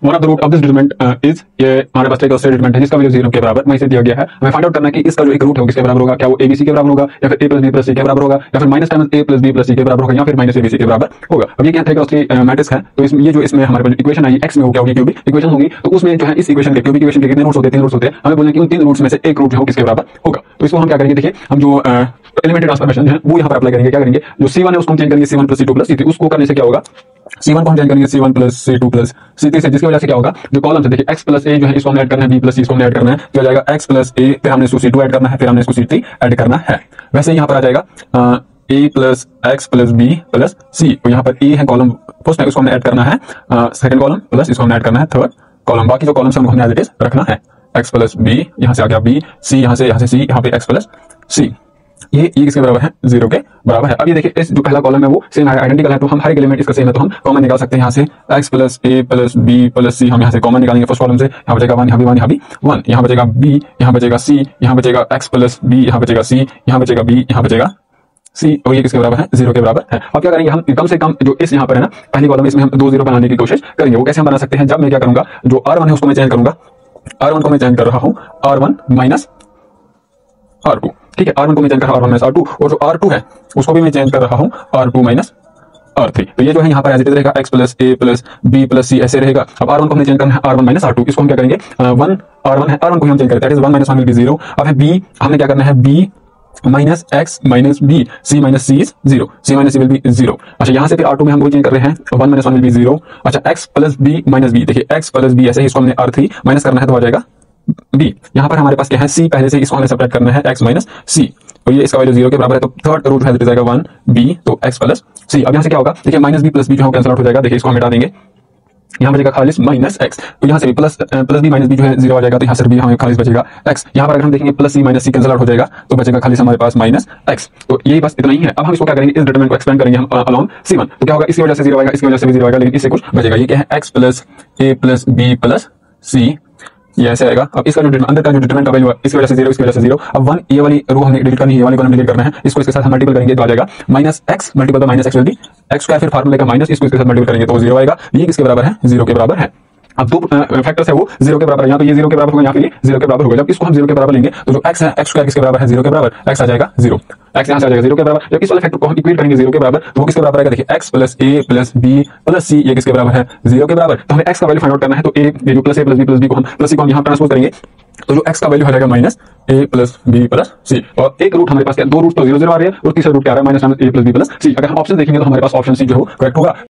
One of the root of this determinant is, ये हमारे पास determinant है जिसका वैल्यू 0 के बराबर वहीं से दिया गया है। हमें फाइंड आउट करना है कि इसका जो एक रूट है वो किसके बराबर होगा, क्या वो abc के बराबर होगा या फिर a plus b plus c के बराबर होगा या फिर minus times a plus b plus c के बराबर होगा या फिर माइनस abc के बराबर होगा। अब ये क्या है, 3x3 मैट्रिक्स है, तो इसमें ये जो इसमें हमारे पास इक्वेशन आई x में वो क्या होगी, क्यूबिक इक्वेशन होगी। तो उसमें जो है इस इक्वेशन के क्यूबिक इक्वेशन के कितने रूट्स होते हैं, 3 रूट्स होते हैं। हमें बोलना है कि उन 3 रूट्स में से एक रूट जो है किसके बराबर होगा। तो इसको हम क्या करेंगे, देखिए हम जो एलिमेंट्री ट्रांसफॉर्मेशन है वो यहाँ पर अप्लाई करेंगे। क्या करेंगे, जो c1 है उसको हम चेंज करेंगे c1 plus c2 plus c3। उसको करने से क्या होगा, c1 को हम चेंज करेंगे c1 plus c2 plus c3 से, जिसकी वजह से क्या होगा, जो कॉलम है देखिए x प्लस a जो है इसको हमने ऐड करना है, b प्लस c इसको हमने ऐड करना है, तो हो जाएगा x प्लस a, फिर हमने इसको c2 ऐड करना है, फिर हमने इसको c3 ऐड करना है। वैसे यहाँ पर आ जाएगा a plus x plus b plus c। तो यहाँ पर a है कॉलम फर्स्ट है, उसको हमने ऐड करना है सेकंड कॉलम प्लस इसको हमने ऐड करना है थर्ड कॉलम। बाकी जो कॉलम्स हमने एज इट इज रखना है, x प्लस b यहाँ से आ गया b, c यहाँ से c, यहाँ पे x प्लस c। ये किसके बराबर है, 0 के बराबर है। अब ये देखिए इस जो पहला कॉलम है वो सेम आइडेंटिकल है, तो हम हर एक एलिमेंट इसका सेम है तो हम कॉमन निकाल सकते हैं। यहाँ से x plus a plus b plus c हम यहाँ से कॉमन निकालेंगे फर्स्ट कॉलम से। यहाँ बचेगा 1, यहाँ भी 1, यहाँ भी 1, यहाँ बचेगा b, यहाँ बचेगा c, यहाँ बचेगा x प्लस b, यहाँ बचेगा c, यहाँ बचेगा b, यहाँ बचेगा c। और ये किसके बराबर है, 0 के बराबर है। अब क्या करेंगे, हम कम से कम जो इस यहाँ पर है ना पहली कॉलम इसमें हम 2 0 बनाने की कोशिश करेंगे। वो कैसे हम बना सकते हैं, जब मैं क्या करूंगा, जो r1 है उसको मैं चेंज करूंगा, r1 को मैं चेंज कर रहा हूँ r1 माइनस r2। ठीक है, r1 को मैं चेंज कर रहा हूँ r1 माइनस r2, और जो r2 है उसको भी मैं चेंज कर रहा हूँ r2 माइनस r3। तो ये जो है यहाँ पर एज इट इज रहेगा x plus a plus b plus c ऐसे रहेगा। अब r1 को हमने चेंज करना है r1 माइनस r2, इसको हम क्या करेंगे 1 r1 है, r1 को हम चेंज करते हैं, that is 1 minus 1 will be 0। अब है b, हमने क्या करना है b minus x minus b, c minus c is 0, c minus c will be 0। अच्छा यहाँ से फिर r2 में हम वो चेंज कर रहे हैं 1 माइनस 1 विल बी 0। अच्छा x plus b minus b, देखिए x प्लस b ऐसे ही इसको हमने r3 माइनस करना है तो आ जाएगा b। यहाँ पर हमारे पास क्या है, c पहले से इसको हमें सब्ट्रैक्ट करना है x माइनस c, तो ये इसका वैल्यू 0 के बराबर है। तो थर्ड रूट है जाएगा 1 b, तो x प्लस c। अब यहाँ से क्या होगा, देखिए माइनस b प्लस b जो है कैंसिल आउट हो जाएगा। देखिए इसको हम हटा देंगे, यहाँ बचेगा खालिस माइनस x, तो यहाँ से भी प्लस b माइनस b जो है 0 आ जाएगा, तो यहाँ से भी हमें खालिस बचेगा x। यहाँ पर अगर हम देखेंगे plus c minus c cancel out हो जाएगा तो बचेगा खालिस हमारे पास माइनस x। तो यही बस इतना ही है। अब हम इसको क्या करेंगे, इस डिटरमिनेंट को एक्सपेंड करेंगे हम अलोंग c1, तो क्या होगा, इसकी वजह से 0 आएगा, इसकी वजह से भी 0 आएगा, लेकिन इससे कुछ बचेगा। ये क्या है, x plus a plus b plus c, ये ऐसे आएगा। अब इसका जो अंदर का जो डिटरमिनेंट का वैल्यू है, इसकी वजह से 0, इसकी वजह से 0। अब 1 ये वाली रो हमने डिलीट करनी है, ये वाली कॉलम डिलीट करना है, इसको इसके साथ हम मल्टीपल करेंगे तो आ जाएगा minus x multiple bye minus x will be x square, फिर फार्मूले का माइनस, इसको इसके साथ मल्टीपल करेंगे तो 0 आएगा। ये किसके बराबर है, 0 के बराबर है। अब दो फैक्टर्स है वो 0 के बराबर है, यहाँ पे ये 0 के बराबर होगा, यहाँ पे ये 0 के बराबर होगा। जब इसको हम 0 के बराबर लेंगे तो जो x है x स्क्वायर किसके बराबर है, 0 के बराबर, x आ जाएगा 0, x यहाँ से आ जाएगा 0 के बराबर। जब इस वाले फैक्टर को हम इक्वेट करेंगे 0 के बराबर तो वो किसके बराबर आएगा, देखिए x plus a plus b plus c, ये किसके बराबर है, 0 के बराबर। तो हमें x का वैल्यू फाइंड आउट करना है, तो a जो plus a plus b plus b को हम प्लस c को हम यहाँ ट्रांसपोज करेंगे, तो जो x का वैल्यू आ जाएगा minus a plus b plus c। और एक रूट हमारे पास क्या, 2 रूट तो 0 0 आ रही है, और तीसरा रूट क्या आ रहा है minus a plus b plus c। अगर हम ऑप्शन देखेंगे तो हमारे पास ऑप्शन सी जो है करेक्ट होगा।